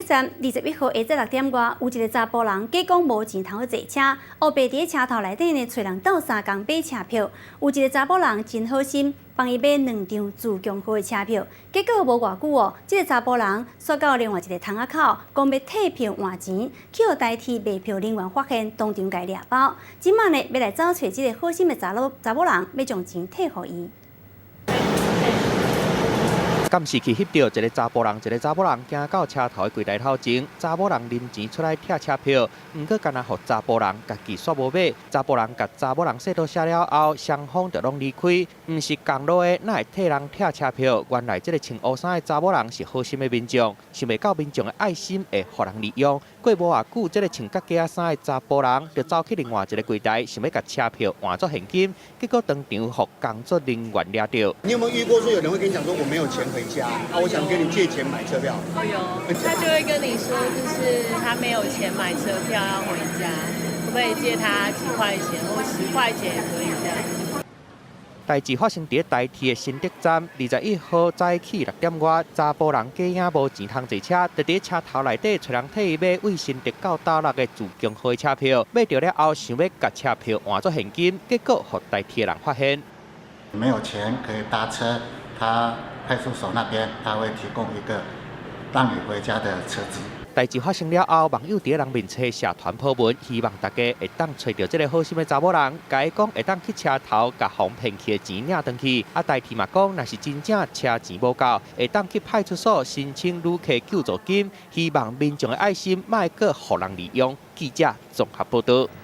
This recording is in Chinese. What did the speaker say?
站21号下晝6點外，有一個查甫人假講無錢通去坐車，烏白佇車頭內底呢找人鬥相共買車票。有一個查某人真好心，幫伊買2張自強號的車票。結果無偌久哦，這個查甫人煞到另外一個窗仔口，講要退票換錢，去互代替賣票人員發現，當場甲伊抓包。今晚呢要來找找這個好心的查某人，要將錢退互伊。 監視器翕到一個查甫人，行到車頭的櫃台頭前，查某人拎錢出來拆車票，毋過干那互查甫人家己煞無買。查甫人甲查某人說到車了後，雙方就攏離開，毋是共路的，哪會替人拆車票？原來這個穿烏衫的查某人是好心的民眾，想袂到民眾的愛心會互人利用。過無偌久，這個穿角架衫的查甫人就走去另外一個櫃台，想要甲車票換作現金，結果當場互工作人員抓到。你有沒有遇過說有人會跟你講說我沒有錢回家啊？我想跟你借錢買車票。有，他就會跟你說，就是他沒有錢買車票要回家，可不可以借他幾塊錢或10塊錢也可以這樣。 代志發生喺台鐵的新竹站，21號早起6點外，查甫人假影無錢通坐車，就喺車頭內底找人替伊買為新竹到大陸的自強號車票，買到了後想要甲車票換作現金，結果被台鐵的人發現。沒有錢可以搭車，他派出所那邊他會提供一個讓你回家的車子。 代志發生了後，網友喺人面冊社團鋪文，希望大家會當找到這個好心的查某人，甲伊講會當去車頭甲互騙去的錢領回去。啊，代替嘛講，若是真正車錢無夠，會當去派出所申請旅客救助金。希望民眾的愛心莫閣互人利用。記者綜合報道。